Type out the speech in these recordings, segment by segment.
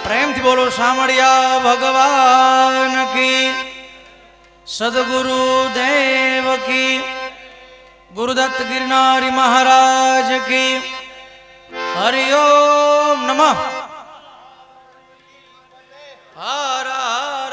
प्रेम थी बोलो सामड़िया भगवान की, सदगुरु देव की, गुरुदत्त गिरनारी महाराज की। हरिओम नमः। हर हर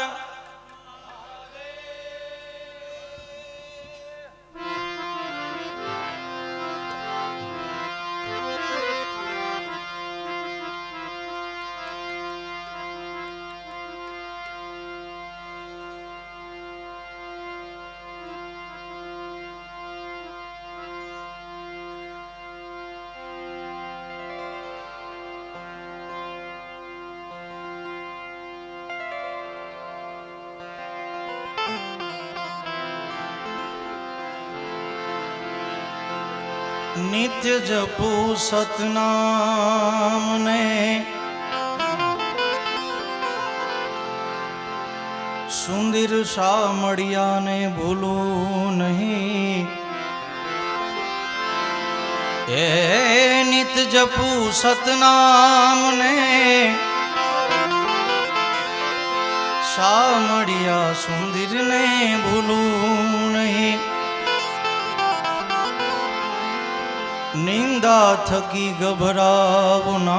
नित्य जपू सतनाम ने, सुंदर सामड़िया ने भूलू नहीं। ए नित्य जपू सतनाम ने, सामड़िया सुंदर ने भूलू नहीं। निंदा थकी घबराओ ना,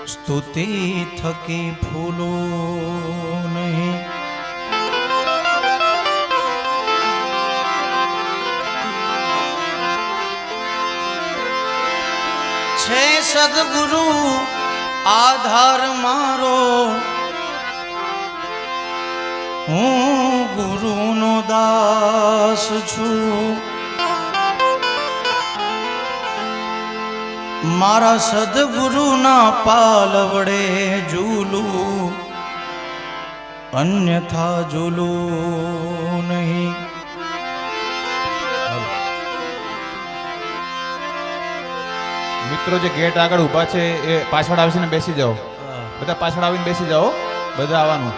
स्तुति थकी फूलो नहीं। छे सदगुरु आधार मारो, हूँ गुरु नो दास छू। मारा सदगुरु ना पालवड़े झूलू, अन्यथा झूलू नहीं। મિત્રો જે ગેટ આગળ ઊભા છે એ પાછળ આવીને બેસી જાઓ, બધા પાછળ આવીને બેસી જાઓ, બધા આવવાનું।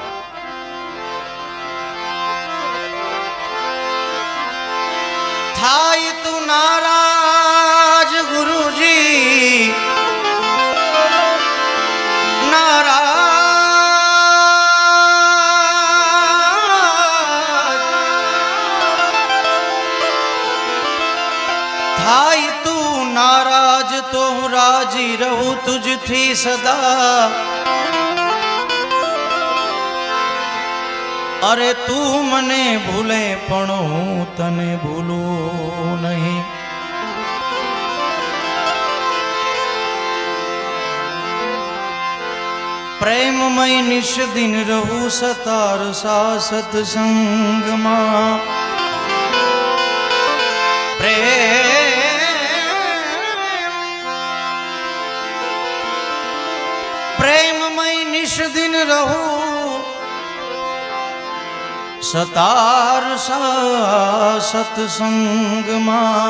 थाई तू नाराज गुरुजी, नाराज थाई तू नाराज तो हूँ राजी रहूं तुझथी सदा। अरे तू मने भूले पण हूँ तने भूलू नहीं। प्रेममय निश दिन रहूं सतार सा सत्संग मां। प्रेममय निश दिन रहूं सतार सा सत्संग मां।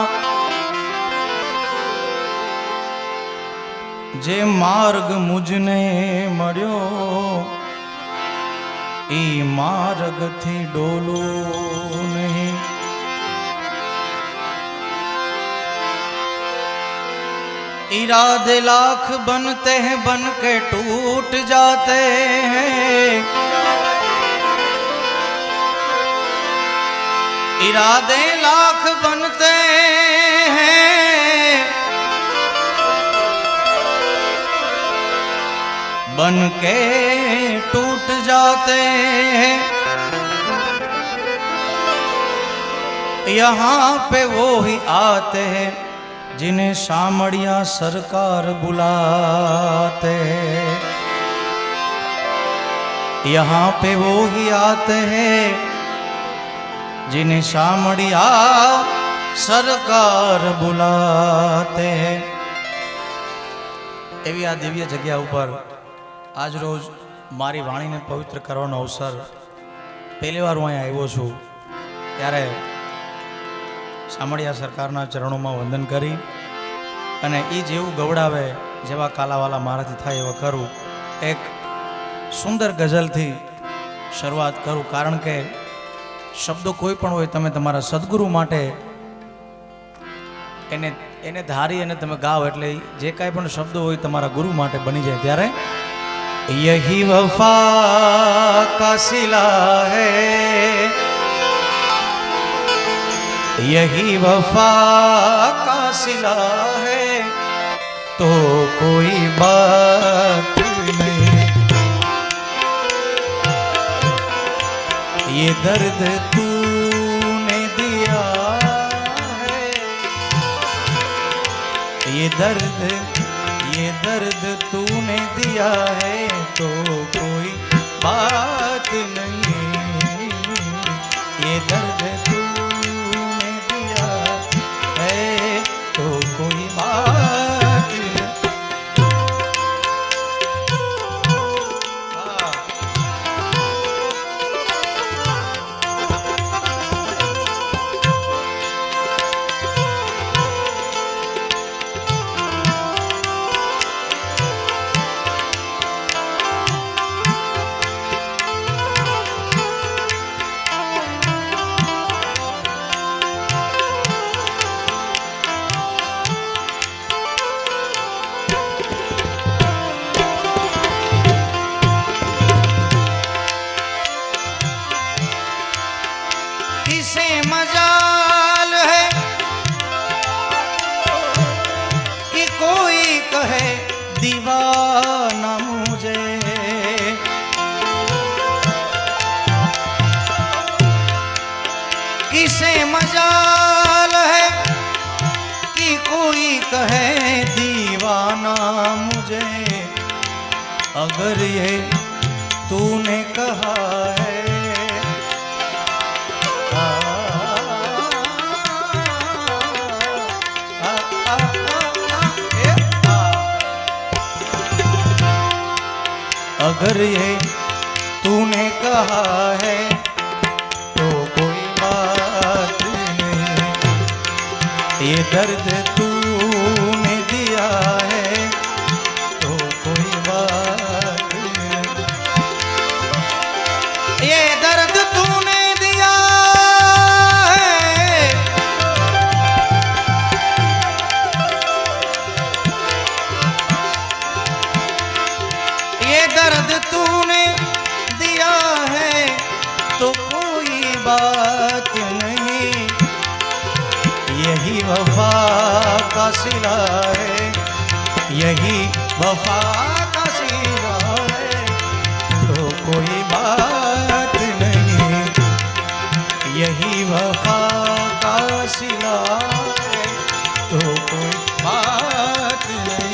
जे मार्ग मुझने मळ्यो, ई मार्ग थी डोलो नहीं। इरादे लाख बनते हैं, बन के टूट जाते हैं। इरादे लाख बनते हैं, बन के टूट जाते हैं। यहाँ पे वो ही आते हैं जिन्हें सामड़िया सरकार बुलाते हैं। यहाँ पे वो ही आते हैं जिन्हें सामड़िया सरकार बुलाते हैं। एवी आ दिव्य जग्या पर आज रोज मारी वाणी ने पवित्र करवानो अवसर पहली बार हूँ अहीं आव्यो छुं, त्यारे सामड़िया सरकारना चरणों में वंदन करी अने ई जेवुं गवड़ावे जेवा कालावाला माराथी थाय एवा करूं। एक सुंदर गजल थी शुरुआत करूं, कारण के शब्दों कोई पण होय तमे तमारा सद्गुरु माटे એને એને ધારી અને તમે ગાઓ એટલે જે કાંઈ પણ શબ્દો હોય તમારા ગુરુ માટે બની જાય ત્યારે યહી વફા કા સિલા હૈ, यही वफा का सिला है तो कोई बात नहीं, ये दर्द तूने दिया है, ये दर्द तूने दिया है तो कोई बात नहीं, ये दर्द तूने दिया है तो कोई बात नहीं। किसे मजाल है कि कोई कहे दीवाना मुझे, किसे मजाल है कि कोई कहे दीवाना मुझे, अगर ये तूने कहा है अगर ये तूने कहा है तो कोई बात नहीं, ये दर्द तूने दिया है तो कोई बात नहीं, ये दर्द तूने दिया है, ये दर्द तूने दिया है तो कोई बात नहीं, यही वफा का सिला है, यही वफा का सिला है तो कोई बात नहीं, यही वफा का सिला है तो कोई बात नहीं।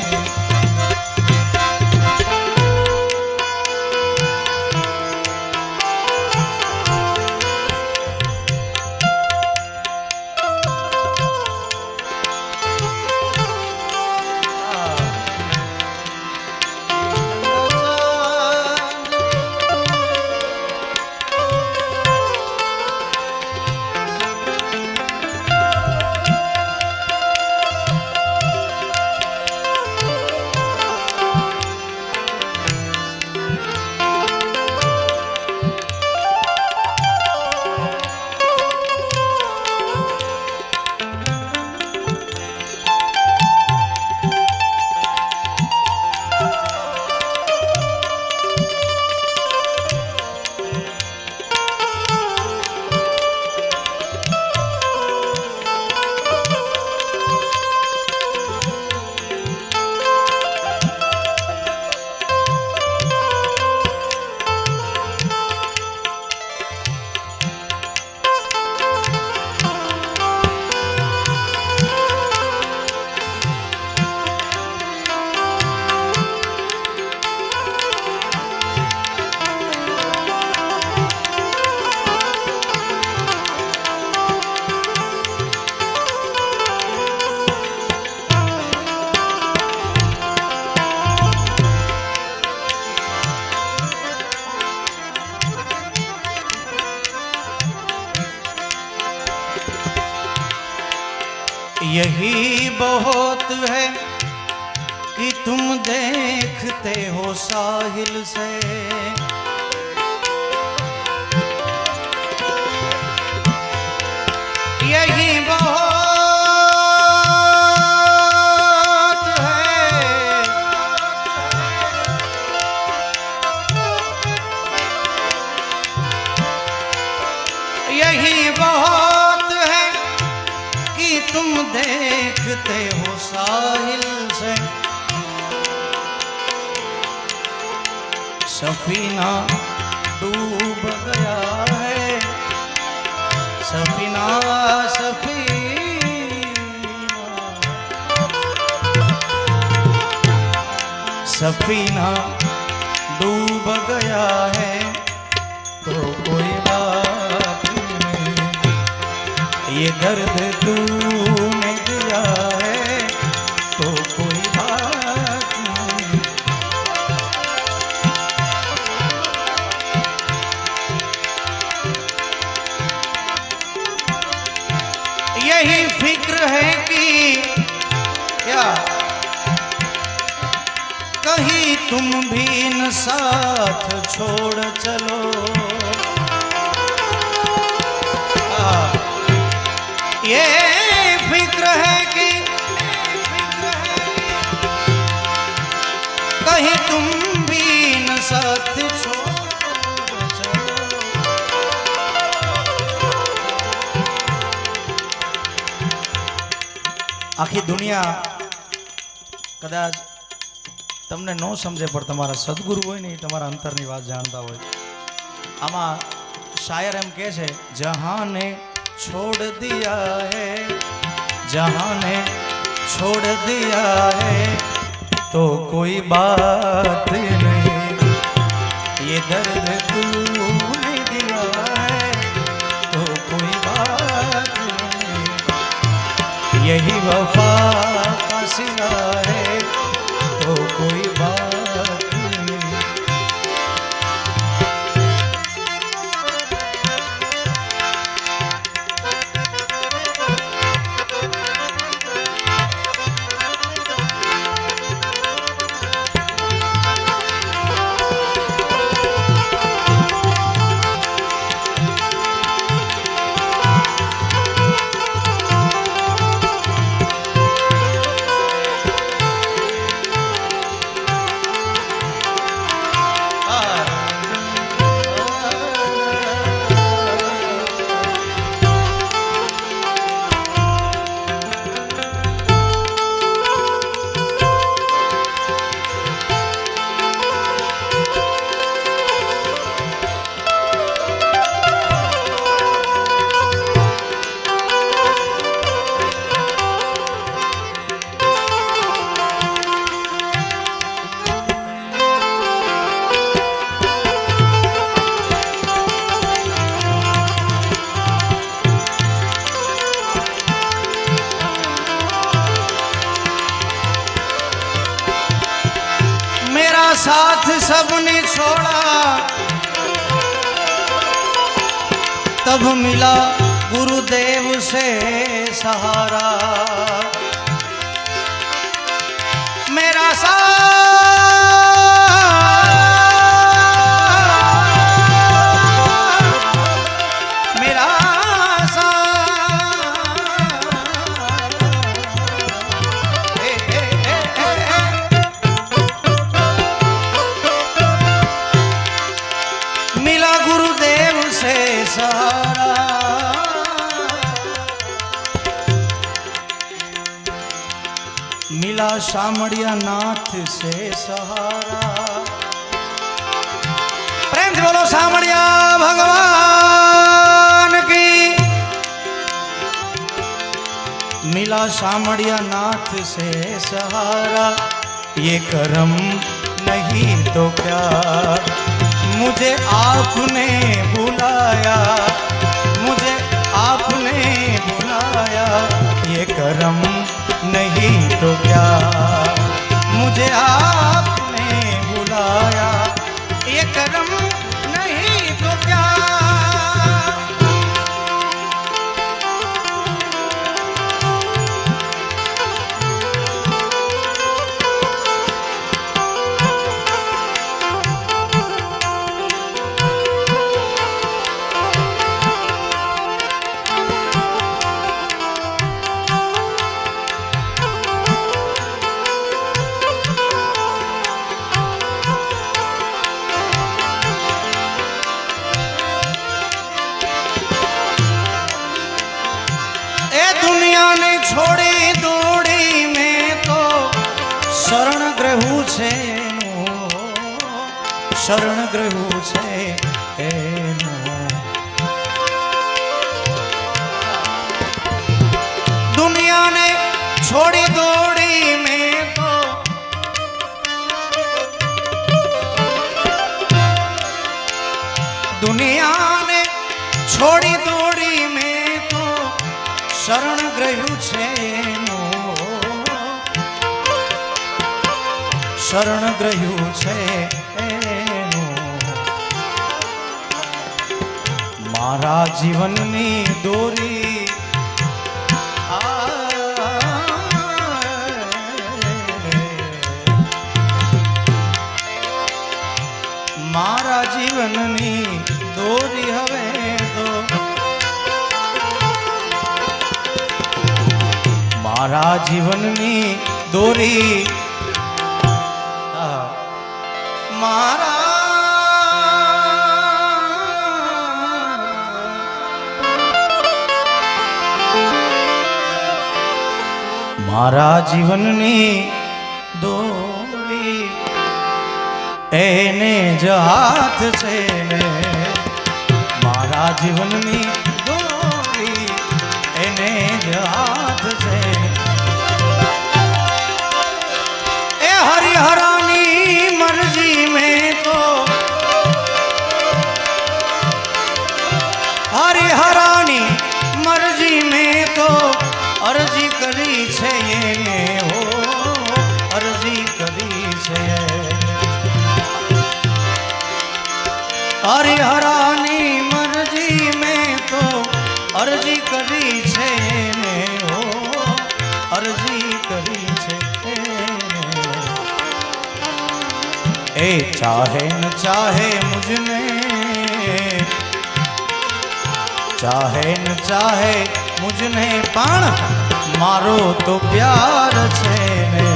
यही बहुत है कि तुम देखते हो साहिल से, यही बहुत तुम देखते हो साहिल से सफीना डूब गया है, सफीना सफीना डूब गया है तो कोई बात नहीं, ये दर्द तूने दिया है तो कोई बात नहीं। यही फिक्र है कि क्या कहीं तुम भी न साथ छोड़ चलो, ये फिक्र है कि कहीं तुम भी न साथ छोड़ चलो। આખી દુનિયા કદાચ તમને ન સમજે પણ તમારા સદગુરુ હોય ને એ તમારા અંતરની વાત જાણતા હોય। આમાં શાયર એમ કહે છે, જહાને છોડ દિયા હૈ, જહાને છોડ દિયા હૈ તો કોઈ બાત નહીં, ये दर्द तूने दिया है तो कोई बात नहीं, यही वफा का सिला है तो कोई बात नहीं। साथ सबने छोड़ा तब मिला गुरुदेव से सहारा, मेरा मेरा सहारा, मिला शामड़िया नाथ से सहारा। प्रेम से बोलो शामड़िया भगवान की। मिला शामड़िया नाथ से सहारा, ये करम नहीं तो क्या मुझे आपने बुलाया, मुझे आपने बुलाया, ये करम नहीं तो क्या मुझे आपने बुलाया, ये करम नहीं तो क्या। શરણ ગ્રહ્યું છે એનું. દુનિયાને છોડી દોડી મેં તો દુનિયાને છોડી દોડી મેં તો શરણ ગ્રહ્યું છે એનું. શરણ ગ્રહ્યું છે એનું. મારા જીવનની દોરી મારા જીવનની દોરી હવે તો મારા જીવનની દોરી મારા જીવનની દોરી એને જ હાથ છે ને. મારા જીવનની દોરી એને જ હાથ છે. એ હરિહરાની મરજી મેં તો હરિહરાની મરજી મેં તો અરજી કરી છે એને. હો અરજી કરી છે. હરિહરાની મરજી મેં તો અરજી કરી છે એને. હો અરજી કરી છે એને. એ ચાહે ન ચાહે મુझने ચાહે ન ચાહે મુझने પણ મારો તો પ્યાર છે ને.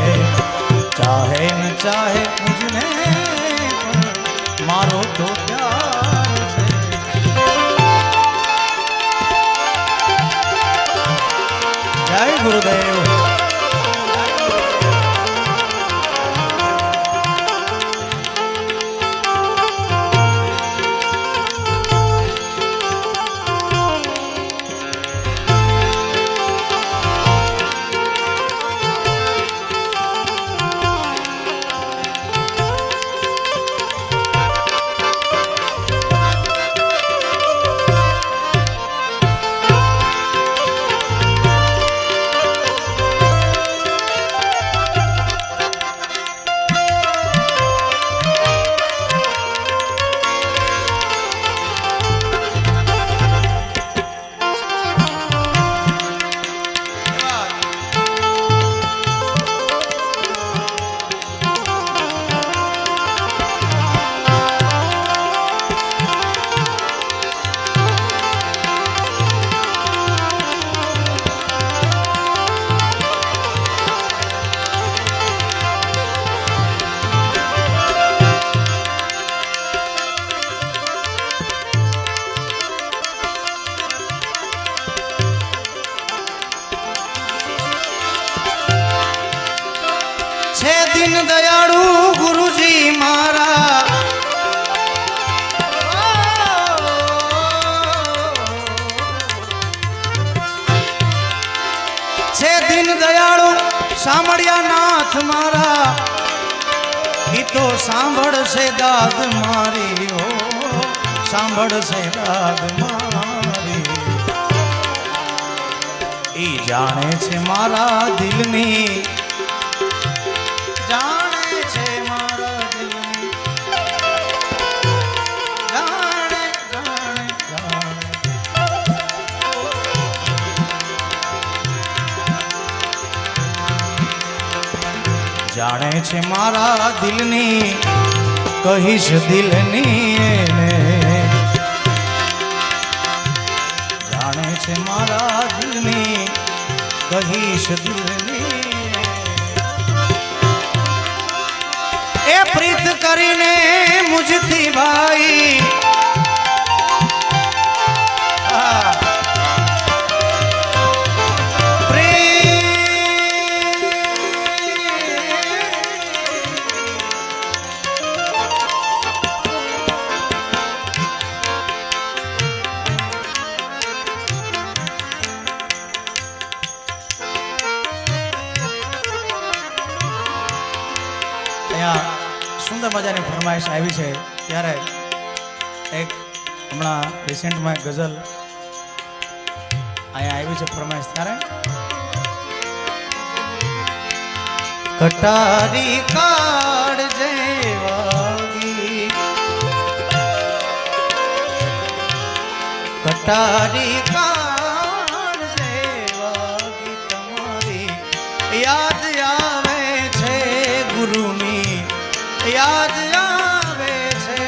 ચાહે ન ચાહે મુझने મારો તો પ્યાર છે. જય ગુરુદેવ. છે દિન દયાળુ ગુરુજી મારા. છે દિન દયાળુ સાંભળ્યા નાથ મારા. ઈ તો સાંભળશે દાદ મારી. હો સાંભળશે દાદ મારી. ઈ જાણે છે મારા દિલની. જાણે છે મારા દિલની. જાણે જાણે જાણે. જાણે છે મારા દિલની. કહીશ દિલની એને. જાણે છે મારા દિલની. કહીશ દિલની. એ પ્રીત કરીને મુझથી ભાઈ. અહીંયા સુંદર મજાની ફરમાઈશ આવી છે ત્યારે એક હમણાં રિસેન્ટમાં એક ગઝલ અહીંયા આવી છે ફરમાઈશ ત્યારે કટારી કાળ જેવાગી કટારી કાળ જેવાગી તમારી યાદ આવે છે ગુરુની યાદ આવે છે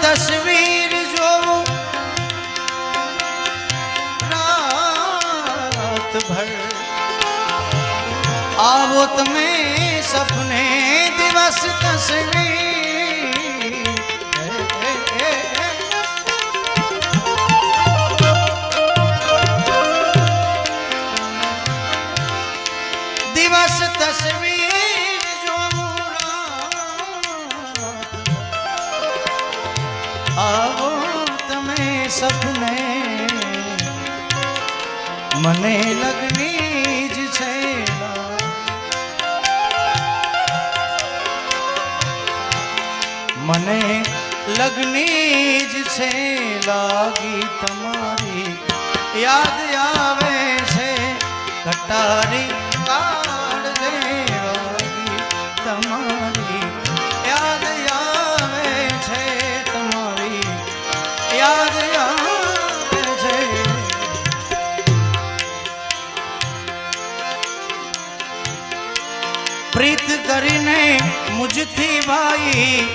તસવીર જોઉં રાત ભર આવો તમે સપને દિવસ તસવીર દિવસ તસવીર જોઉં આવો તમે સપને મને લગની જ છે મને લગની જ છે લાગી તમારી યાદ આવે છે કટારી કાળ દેવાગી તમારી યાદ આવે છે યાદ આવે છે પ્રીત કરીને મુજથી ભાઈ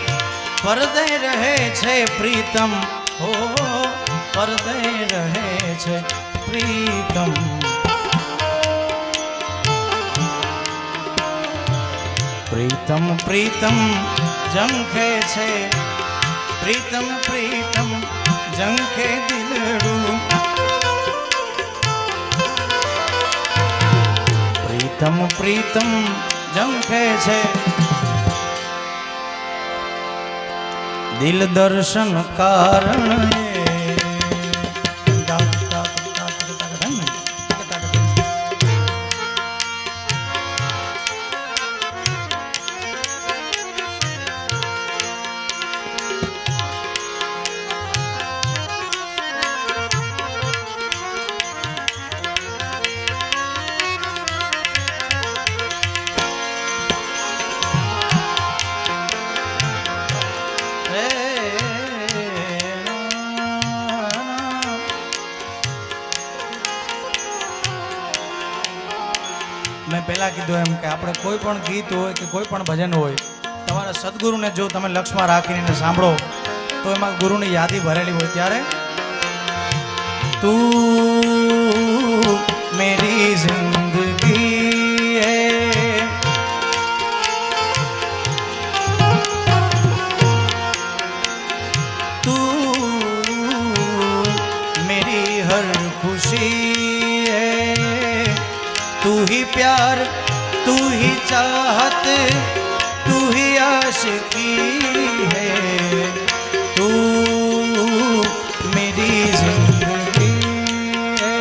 પરદે રહે છે પ્રીતમ હો પરદે રહે છે પ્રીતમ પ્રીતમ પ્રીતમ ઝંખે છે પ્રીતમ પ્રીતમ ઝંખે દિલડું પ્રીતમ પ્રીતમ ઝંખે છે દિલ દર્શન કારણ મેં પહેલાં કીધું એમ કે આપણે કોઈ પણ ગીત હોય કે કોઈ પણ ભજન હોય તમારા સદગુરુને જો તમે લક્ષમાં રાખીને સાંભળો તો એમાં ગુરુની યાદી ભરેલી હોય ત્યારે તું મેરી જિંદગી હૈ તું મેરી હર ખુશી હૈ तू ही प्यार तू ही चाहत तू ही आशिकी है तू मेरी जिंदगी है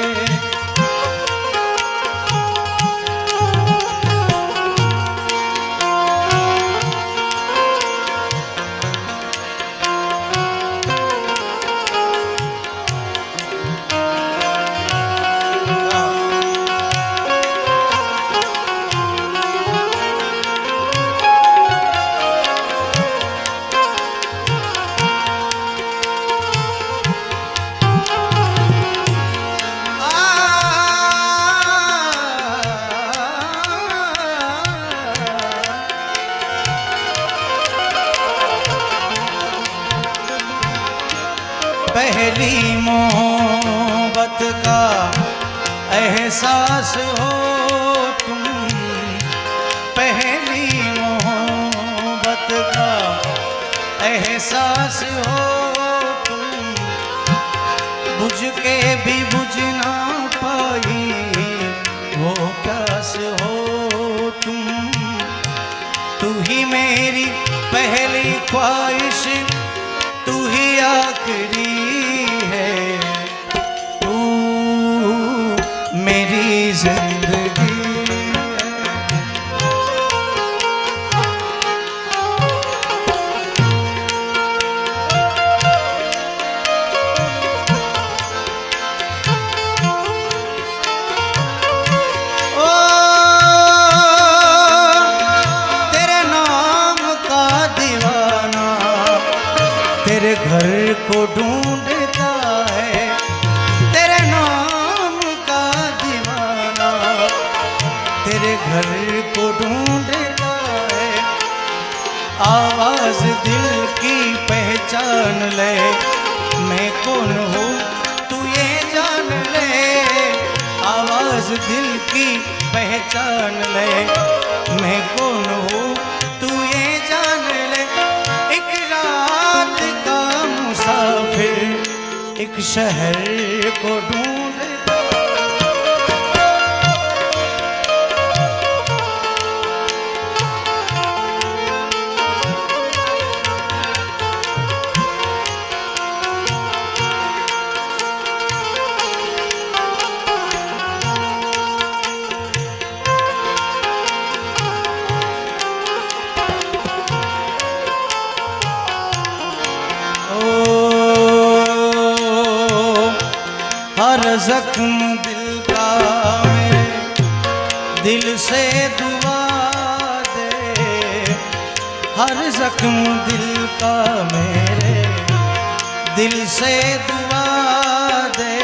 पहली मोहब्बत का एहसास हो तुम पहली मोहब्बत का, एहसास हो तुम बुझ के भी बुझ ना पाई वो प्यास हो तुम। तू ही मेरी पहली ख्वाहिश, तू ही आखिरी है, तू मेरी जिंदगी ओ तेरे नाम का दीवाना तेरे घर को ढूंढता है, तेरे नाम का दीवाना तेरे घर को ढूंढता है। आवाज दिल की पहचान ले, मैं कौन हूँ तू ये जान ले, आवाज दिल की पहचान ले, मैं कौन हूँ तू ये जान ले। एक रात का मुसाफिर एक शहर को ढूंढता, हर जख्म दिल का मेरे दिल से दुआ दे, हर जख्म दिल का मेरे दिल से दुआ दे।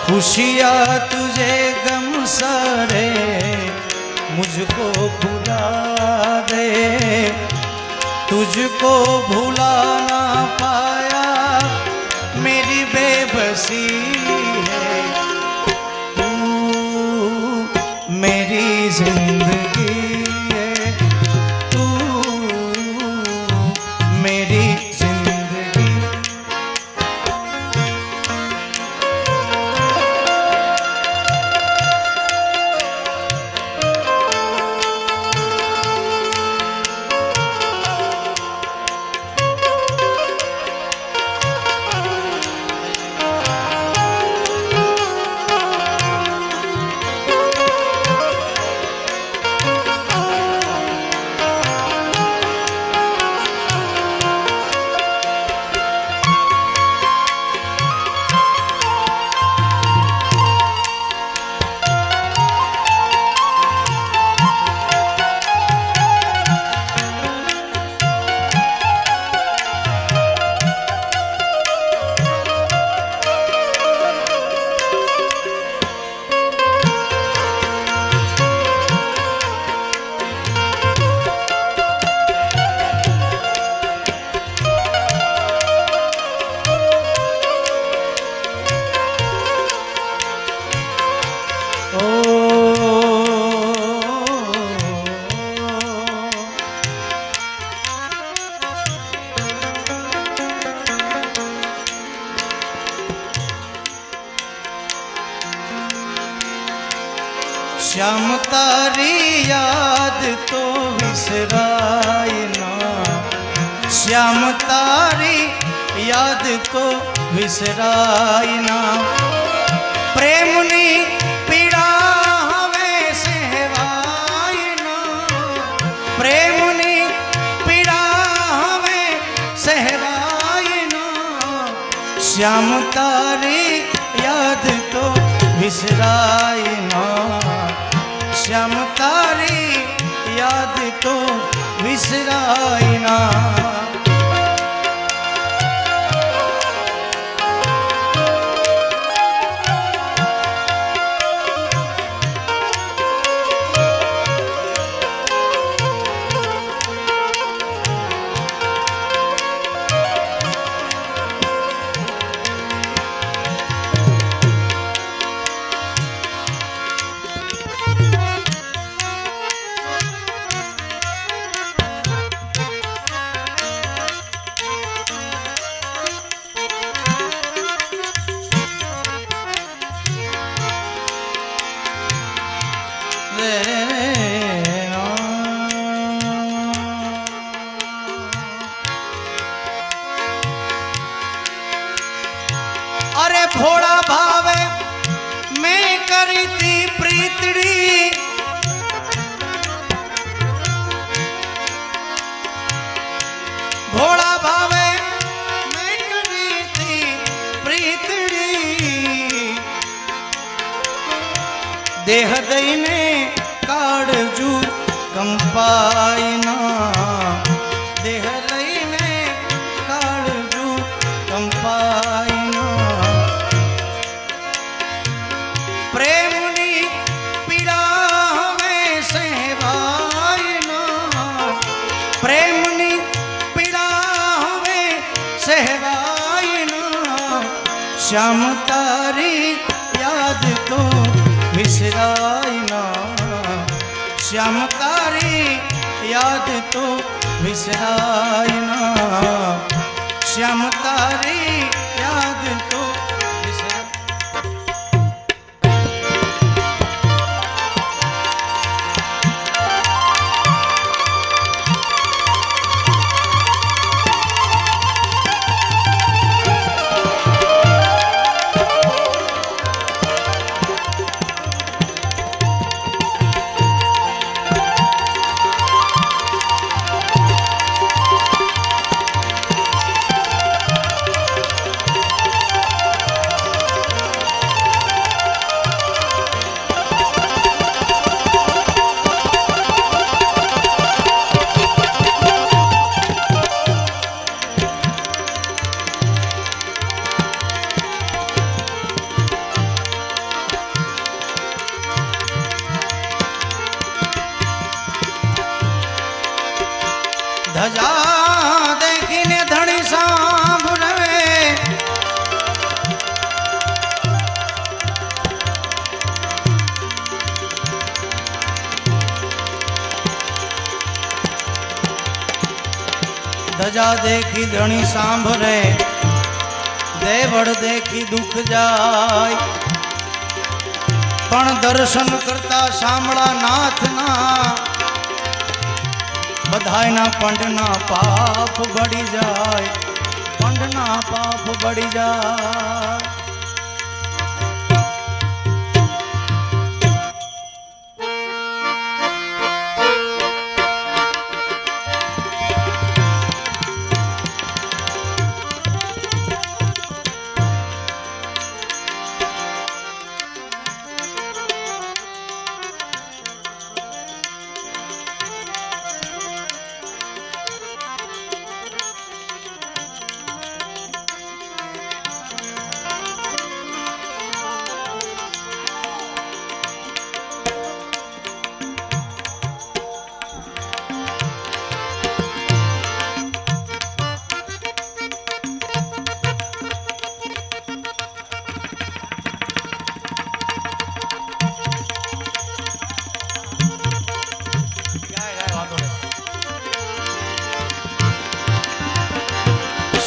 खुशियाँ तुझे गम सारे मुझको भुला दे, तुझको भुला ना पाया मेरी बेबसी है, तू मेरी जिंदगी है, तू मेरी जिंदगी। श्याम तारी याद तो विसराय ना, श्याम तारी याद तो विसराय ना। प्रेमनी पीड़ा हमें सहवाय ना, प्रेमनी पीड़ा हमें सहवाय ना। श्याम तारी याद तो विसराय ना, श्याम तारी याद तो विसराय ना। अरे भोला भावे मैं करी थी प्रीतड़ी भोला भावे मैं करी थी प्रीतड़ी देह दईने काढ़जू कंपायना देह लईने काढ़जू कंपायना प्रेमनी पीड़ा हमें सहवायना प्रेमनी पीड़ा हमें सहवायना श्याम तारी याद तो विसरायना श्याम तारी याद तो विसरायना श्याम तारी याद तो विसरा धजा देखीने धणी सांभळवे धजा देखी धणी सांभळे देवड़ देखी दुख जाय पण दर्शन करता सांभळा नाथना बधायना पंडना पाप बढ़ी जाए पंडना पाप बढ़ी जाए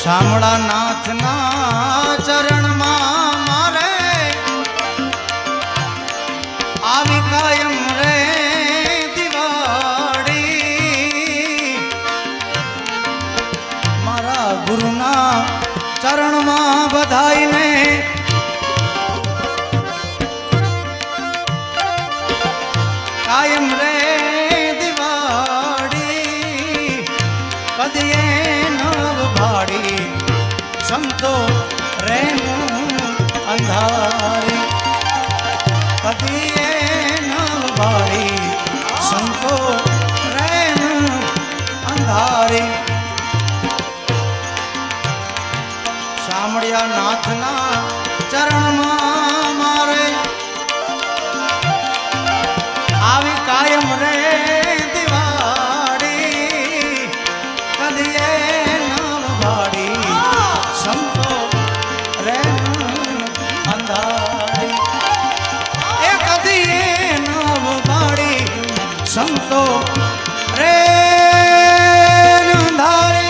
શામળા નાથના ચરણમાં મારે આવી કાયમ રે દિવાળી મારા ગુરુના ચરણમાં બધાઈને કાયમ રે દિવાળી કદીએ નવ ભાડી संतो रेन अंधारी कदिए नव भाड़ी संतो रेन अंधारी शामड़िया नाथना चरण मारे आवी कायम रे दिवाड़ी कदिए नव भाड़ी संतो रेन अंधारी एक दिए नव बाड़ी संतो रेन अंधारी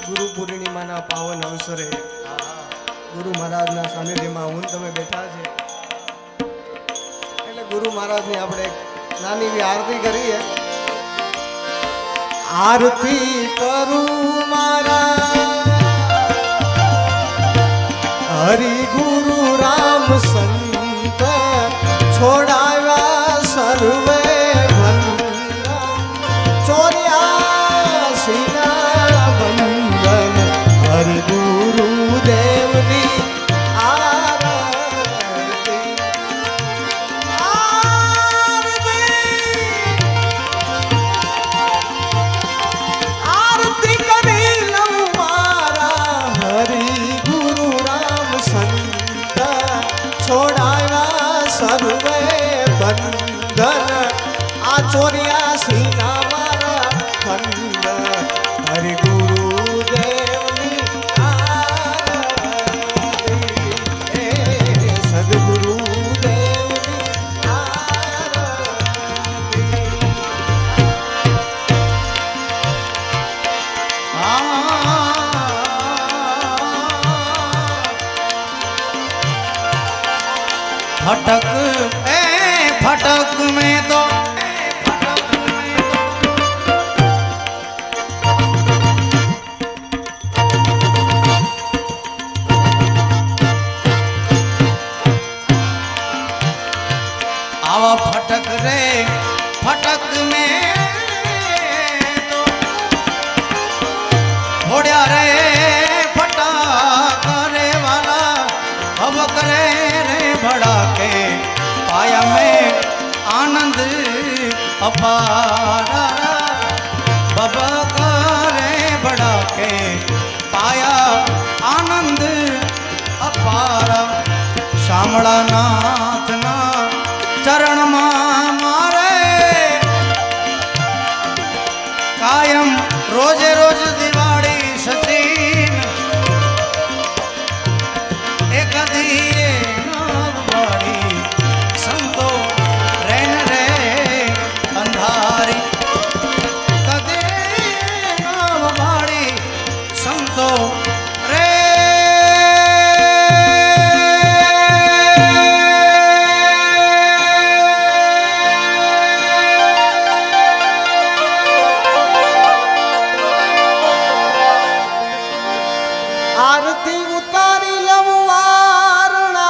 गुरु पूर्णिमा पावन अवसरे गुरु महाराज सानिध्य में हूँ तमे बैठा है આરતી કરું મારા હરિ ગુરુ રામ સંત છોડાવ્યા સર્વે બંધન ચોર્યાસીના બંધન હરિ ગુરુ દેવની આરતી કરી લઉં મારા હરિ ગુરુ રામ સંત છોડાવ્યા સર્વે બંધન આ 84 ના મારા ખંડ હરિ ગુરુ દેવની આરતી સદગુરુ દેવની આરતી फटक ए फटक में तो आवा फटक रे फटक में तो फोड़या रे फटा करे वाला अब करे रे बड़ा के पाया में आनंद अपार बब करे बड़ा के पाया आनंद अपार शामળા નાથના ચરણમાં મારે કાયમ રોજે રોજ દિવાળી સચીન એક દીએ નવવાળી સંતો રેન રે અંધારી કદે નવવાળી સંતો રે આરતી ઉતારી લઉં વારણા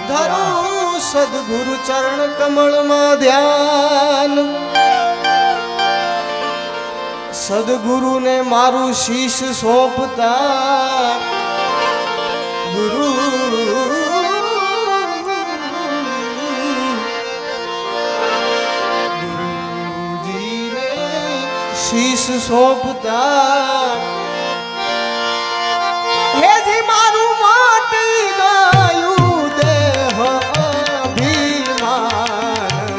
ધરું સદગુરુ ચરણ કમળમાં ધ્યાન સદગુરુને મારું શીશ સોંપતા ગુરુ ગુરુજીને શીશ સોંપતા હેજી મારું માટી ગયું દેહ અભિમાન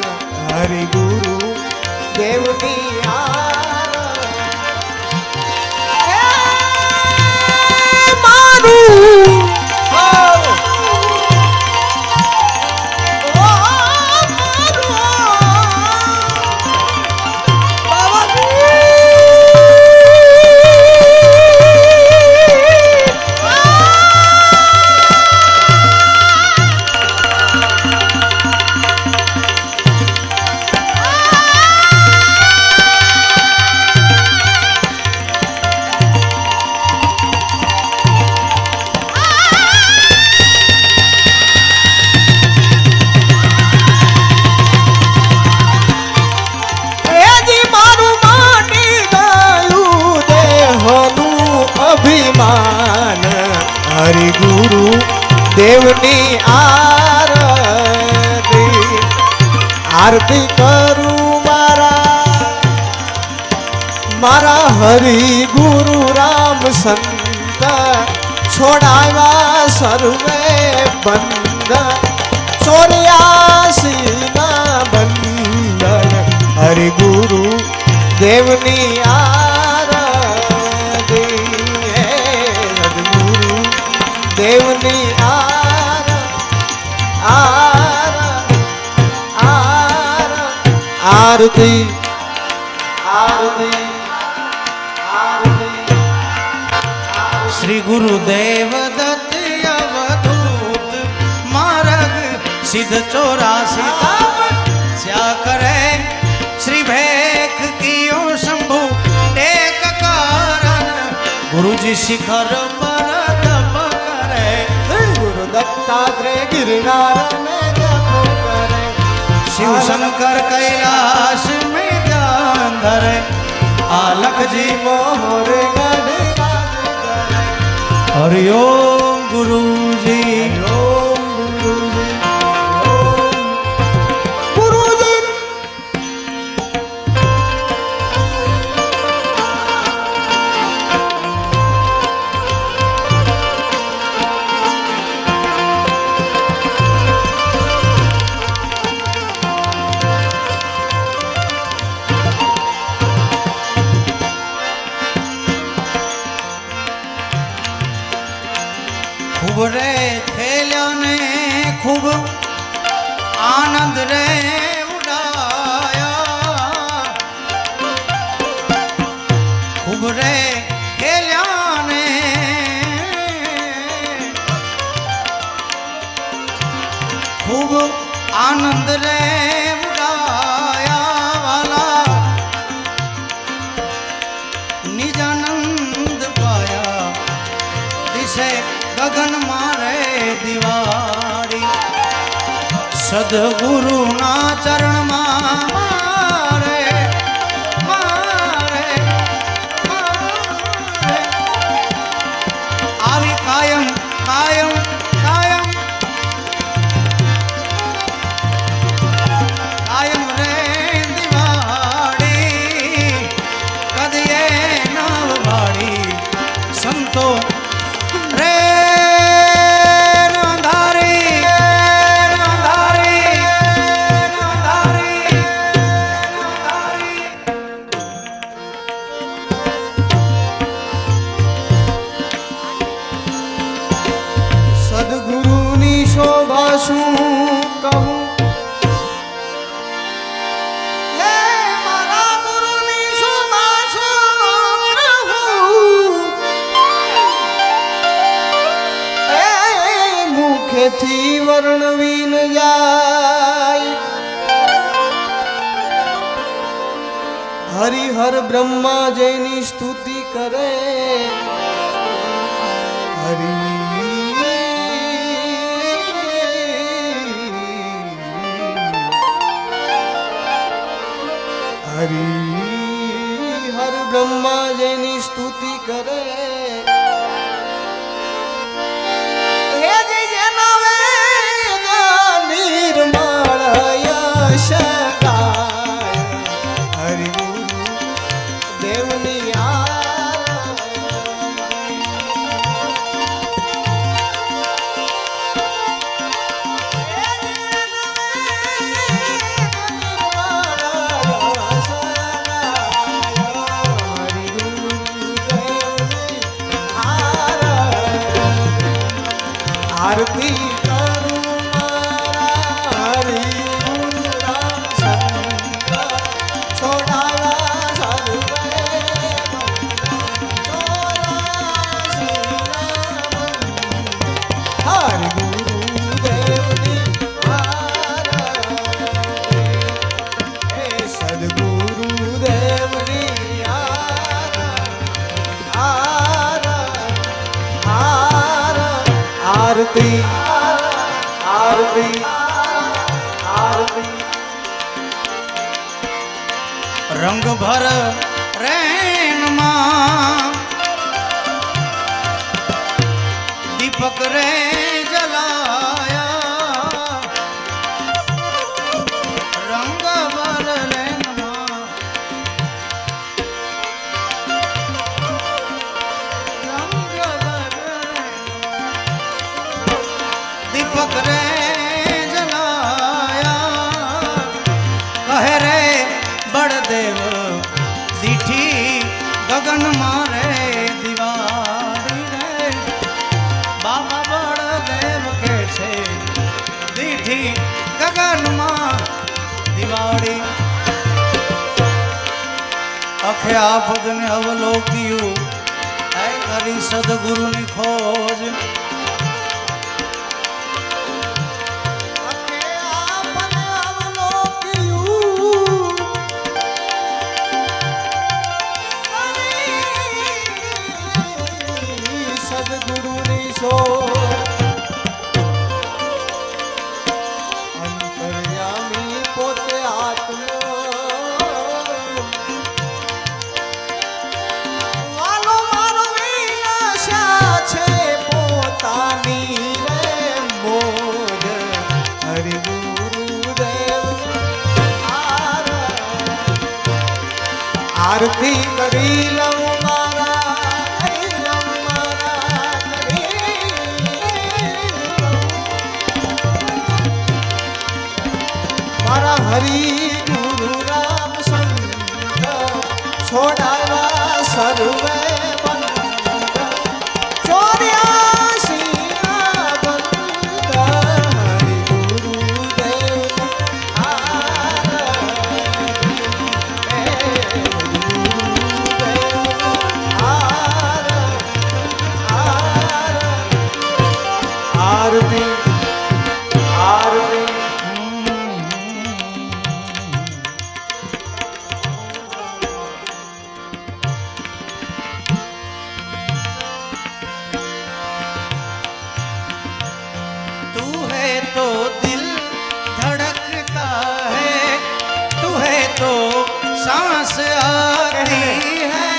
હરિ ગુરુ દેવની મારું અભિમાન હરિ ગુરુ દેવની આરતી આરતી કરું મારા હરિ ગુરુ રામ સંત છોડાવ્યા સર્વે બંધન 84 ના બંધન હરિ ગુરુ દેવની દેવની આરતી આરતી આરતી શ્રી ગુરુદેવ દત્ત અવધૂત માર્ગ સિદ્ધ 84 જ્યાં કરે ગુરુજી શિખર પર તપ કરે, ગુરુ દત્તાત્રેય ગિરનાર ને જપ કરે, શિવ શંકર કૈલાશ में ધ્યાન ધરે, આલખજી મોહર ગઢ રાજ કરે. હરિઓમ ગુરુજી. ઓમ ગુરુજી, ઓમ ગુરુજી. ખૂબ રે ખેલ્યા ને ખૂબ આનંદ રે ઉડાયા, ખૂબ રે ખેલ્યા ને ખૂબ આનંદ રે ઉડાયા, વાલા નિજાનંદ પાયા, દિશે ગગન મારે દિવાળી, સદગુરુ ના ચરણ માં મારે મારે મારે આવી કાયમ કાયમ કાયમ કાયમ રે દિવાળી, કદીએ નવ વાળી સંતો રે સદગુરુની શોભા શું કહું, હે મારા ગુરુની શોભા શું કહું, એ મુખેથી વર્ણવી ન જાય. હરિહર બ્રહ્મા જયની સ્તુતિ કરે, હરિહર બ્રહ્મા જેની સ્તુતિ કરે, હે જેના વેદ નિર્મળ યશ ગાય, હરિ ગુરુ દેવની આરતી કરું મારા હરિ ગુરુ રામ સંગ, છોડાયા સર્વે હરિ ગુરુ દેવની હે સદગુરુ દેવની આરતી આરતી આરતી. રંગ ભર રેનમાં દીપક રે જલાયા, રંગ ભર રેનમાં રંગ ભર દીપક રે જલાયા, કહે રે બળદેવ દીઠી ગગન મારે દિવાળી રે, બાબા બળદેવ કે છે દીઠી ગગનમાં દિવાળી. અખે આ પદને અવલોક્યું હે કરી સદગુરુની ખોજ, કિશોર અંતર્યામી પોતે આત્મા વાલો મારો વિનાશા છે પોતાની રે મોજ હરિ ગુરુદેવ આરતી કરી લઉં હરી ગુરુ રામ સંત છોડાવા સર્વે બંધ 84 ના બંધ હરિ ગુરુદેવ આરતી આરતી तो दिल धड़कता है तू है तो सांस आती है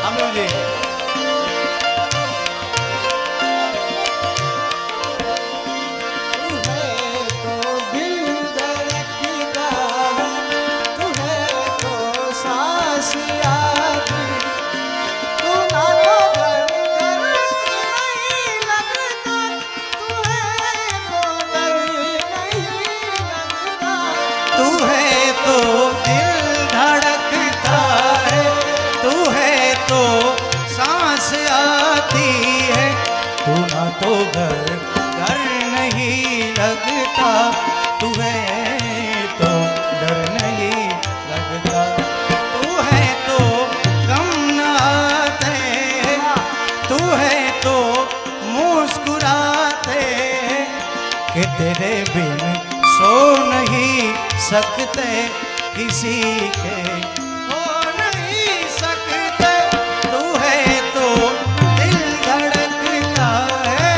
हम लोग जी तू है तो दिल धड़कता है तू है तो सांस आती है तू ना तो घर घर नहीं लगता तू है तो डर नहीं लगता तू है तो गम न आते तू है तो मुस्कुराते कि तेरे बिन सो नहीं सकते किसी के हो नहीं सकते तू है तो दिल धड़कता है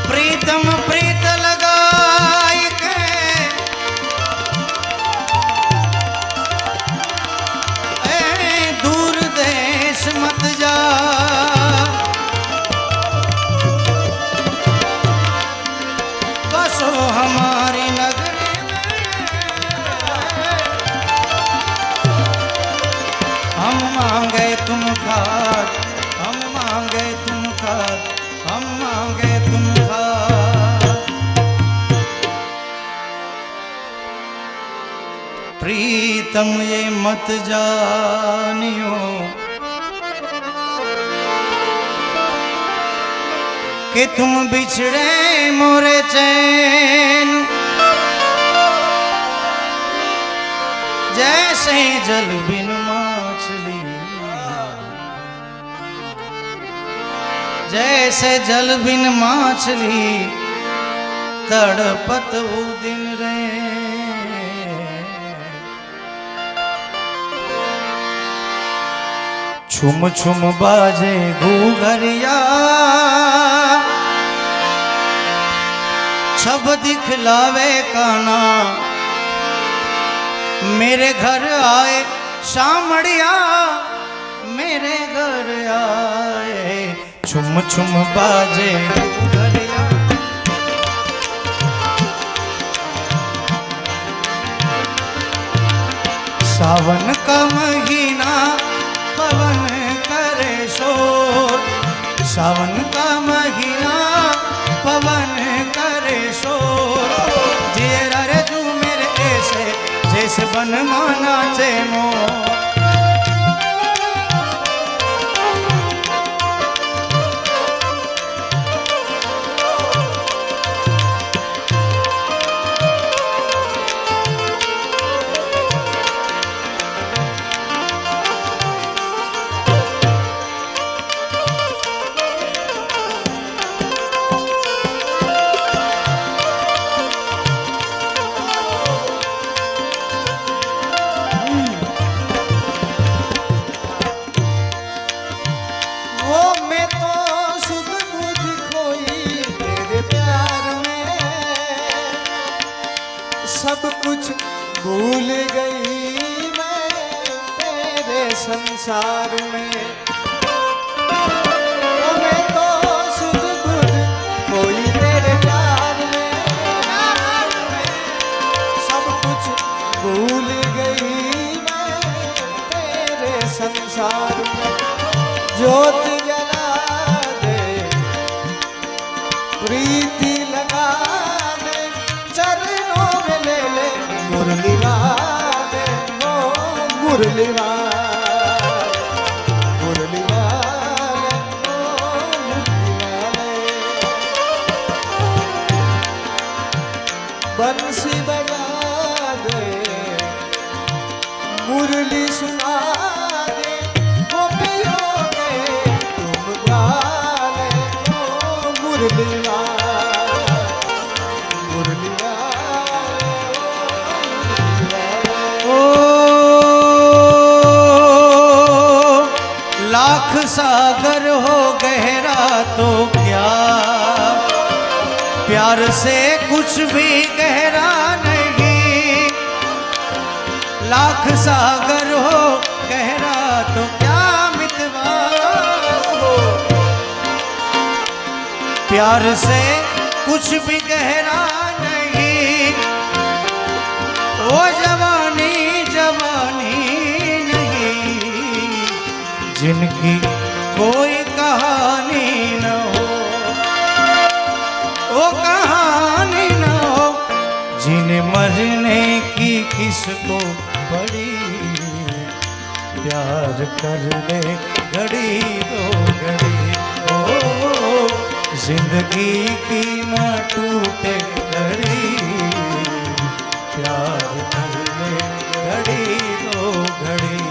प्रीतम प्रीत लगाई के ए दूर देश मत जा बसो हमारी नगरी में हम मांगे तुम खाद हम मांगे तुम खाद हम मांगे तुम प्रीतम ये मत जानियो कि तुम बिछड़े मोरे चैन जैसे जल बिन मछली जैसे जल बिन माछली तड़पत वो दिन रे। छुम छुम बाजे घूघरिया छब दिखलावे काना मेरे घर आए शामड़िया मेरे घर आए। छुम छुम बाजे घूघरिया सावन का महीना पवन करे शोर। सावन का महीना पवन करे शोर। तेरा रे तू मेरे ऐसे जैसे बन माना चे मोर। वो मैं तो सुध बुध खोई तेरे प्यार में, सब कुछ भूल गई मैं तेरे संसार में। वो मैं तो सुध बुध खोई तेरे प्यार में, सब कुछ भूल गई मैं तेरे संसार में। ज्योत जला दे प्रीति लगा दे चरणों में ले ले मुरली वाले हो मुरली वाले मुरली वाले हो मुरली वाले। बंसी बजा दे मुरली सुना दे गोपियों मुरली वाले मुरली वाले ओ लाख सागर हो गहरा तो क्या प्यार से कुछ भी गहरा नहीं। लाख सागर हो गहरा तो क्या मितवा हो। प्यार से कुछ भी गहरा नहीं। वो जवानी जवानी नहीं जिनकी कोई कहानी न हो। वो कहानी न हो जिन्हें मरने की किसको पड़ी। प्यार कर ले घड़ी दो घड़ी ओ जिंदगी की न टूटे घड़ी। प्यार कर ले घड़ी दो घड़ी।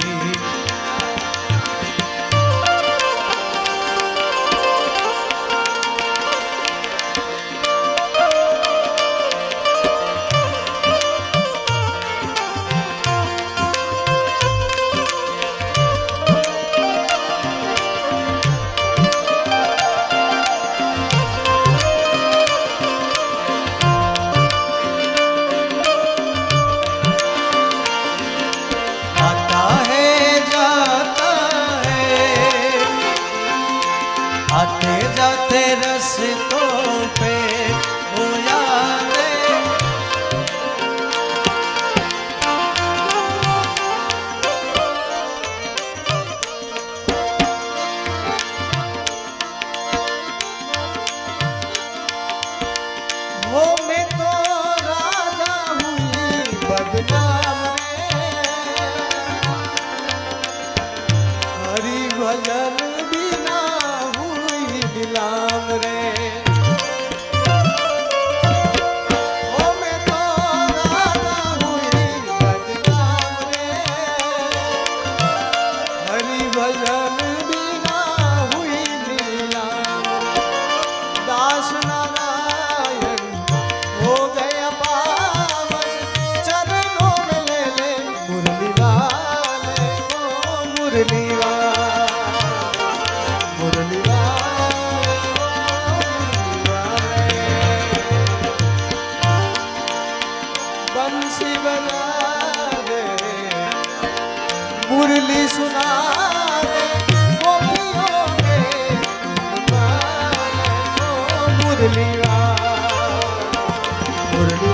मुरली सुनावे गोपियों के गाने को मुरली मुरली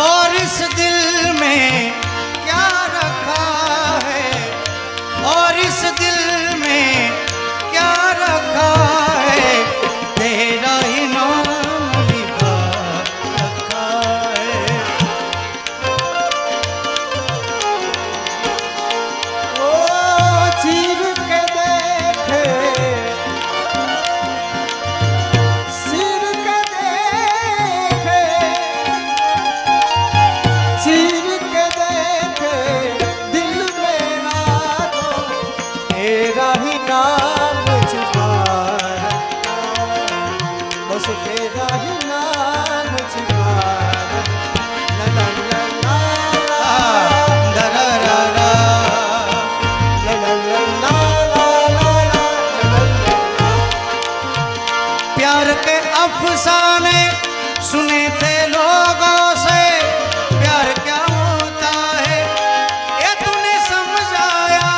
और इस दिल में क्या रखा है, और इस दिल में क्या रखा है, तेरा ही नाम लिखा रखा है। ओ चीर के देखे सिर के देखे चीर के देखे दिल मेरा तो तेरा ही नाम छुपा रखा बस तेरा ही नाम छुपा रखा ला ला ला ला दरररा, प्यार के अफसाने सुने थे लोगों से, प्यार क्या होता है ये तूने समझाया।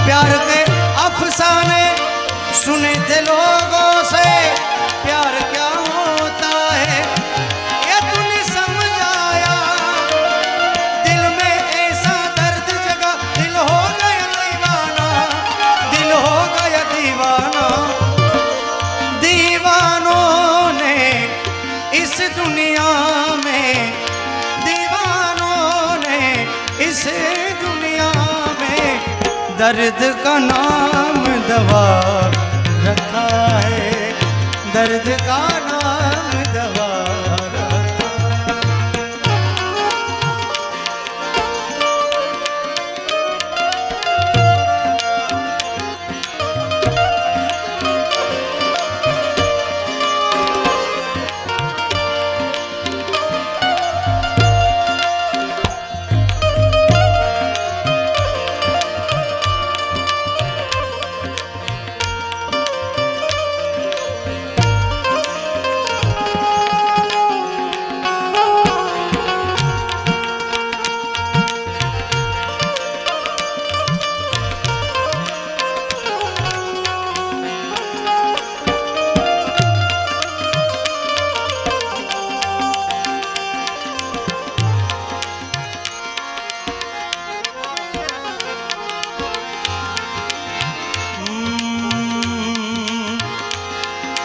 प्यार के अफसाने सुने थे लोगों से, प्यार क्या होता है ये तूने समझाया। दिल में ऐसा दर्द जगा, दिल हो गया दीवाना, दिल हो गया दीवाना। दीवानों ने इस दुनिया में, दीवानों ने इस दुनिया में दर्द का नाम दवा रखा है, दर्द का नाम दवा रखा है।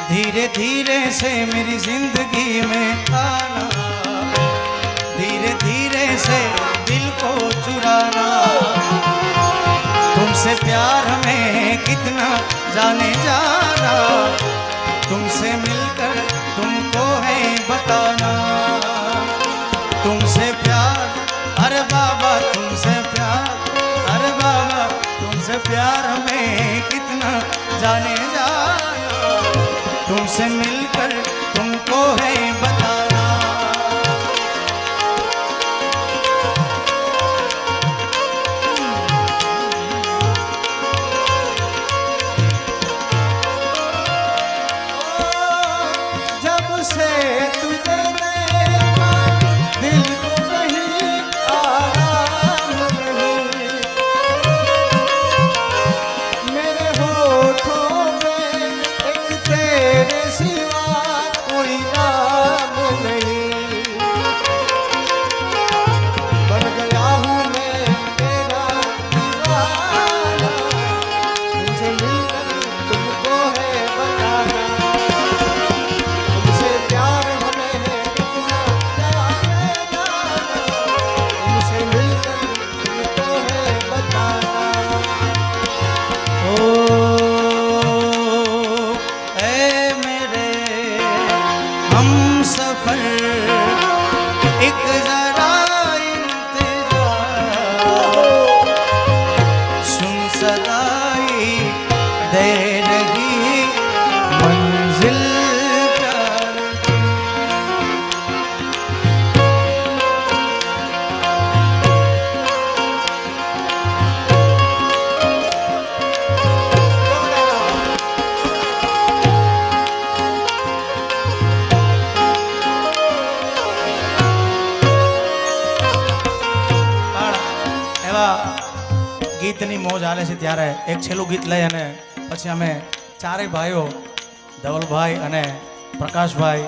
धीरे धीरे से मेरी जिंदगी में आना, धीरे धीरे से दिल को चुराना। तुमसे प्यार में कितना जाने जाना, तुमसे मिलकर तुमको है बताना। तुमसे प्यार अरे बाबा, तुमसे प्यार अरे बाबा, तुमसे प्यार में कितना जाने जाना, तुमसे मिलकर तुमको है बताना। जब से तुझे देखा दिल को कहीं आराम नहीं, मेरे होठों पे एक तेरे सिवा ગીતની મોજ હાલે છે ત્યારે એક છેલ્લું ગીત લઈ અને પછી અમે ચારેય ભાઈઓ ધવલભાઈ અને પ્રકાશભાઈ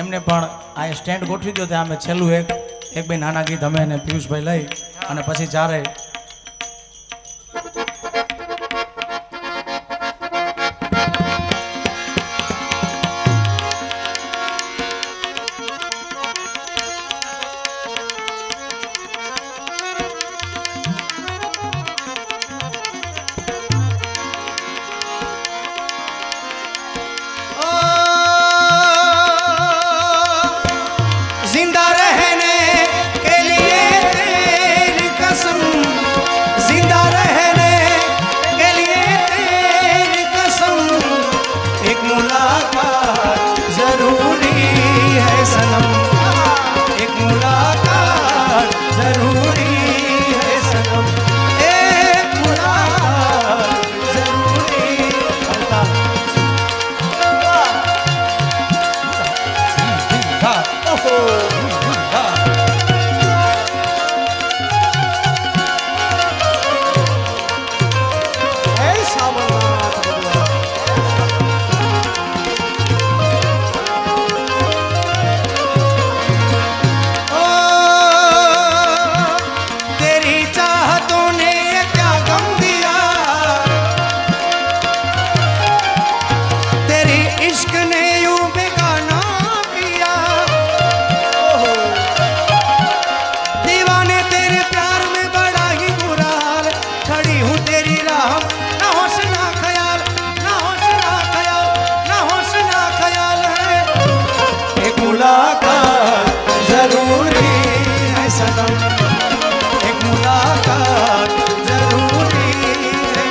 એમને પણ આ સ્ટેન્ડ ગોઠવી દો ત્યાં અમે છેલ્લું એક બે નાના ગીત અમે અને પિયુષભાઈ લઈ અને પછી ચારેય जिंदा रहने के लिए तेरी कसम, जिंदा रहने के लिए तेरी कसम, एक मुलाकात जरूरी है सनम, एक मुलाकात जरूरी है सनम, एक मुलाकात जरूरी है सावरनाथ भगवान। ओ, तेरी चाहतों ने ये क्या गम दिया, तेरी इश्क ने यूं बेगाना किया, दीवाने तेरे प्यार में बड़ा ही बुरा हाल, खड़ी हूँ तेरी राह ना होश ना ख्याल, ना होश ना ख्याल, ना होश ना ख्याल है, एक मुलाकात जरूरी है सनम, एक मुलाकात जरूरी है,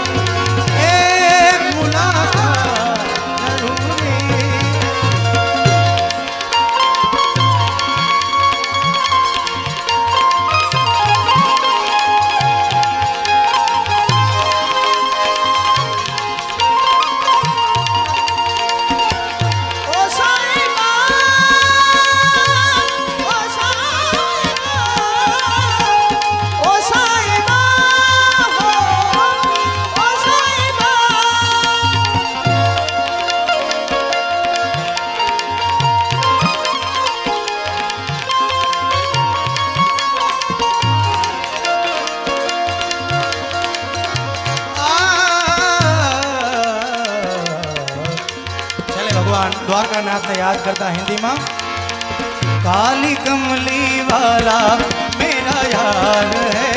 एक मुलाकात जरूरी है। ओ साहिबा, ओ साहिबा, ओ साहिबा, ओ साहिबा। चले भगवान द्वारकानाथ ने याद करता हिंदी में काली कमली वाला मेरा यार है,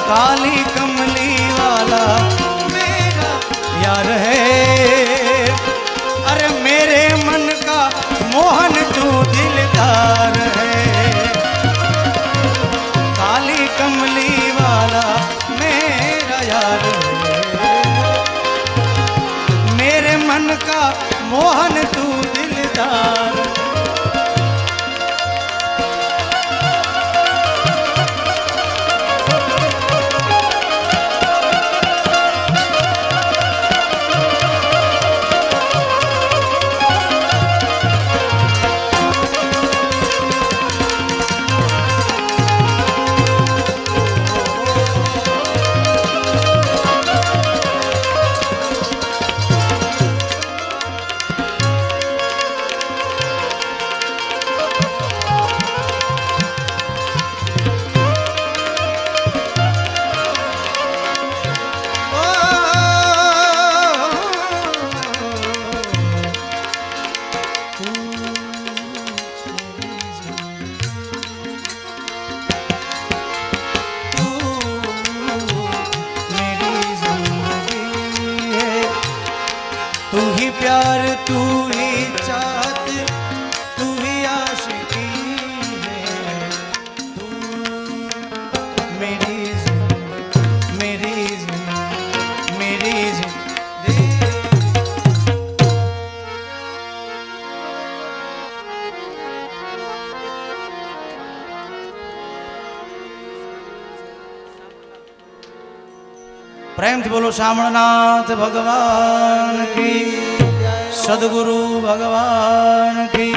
काली कमली वाला मेरा यार है, अरे मेरे मन का मोहन तू दिलदार है, काली कमली वाला मेरा यार है, मेरे मन का मोहन तू दिलदार। तू ही प्यार, तू ही चाहत, तू ही आशिकी है, तू मेरी जिंदगी, मेरी जिंदगी, मेरी जिंदगी। प्रेम थी बोलो शामणनाथ भगवान की, सदगुरु भगवान की।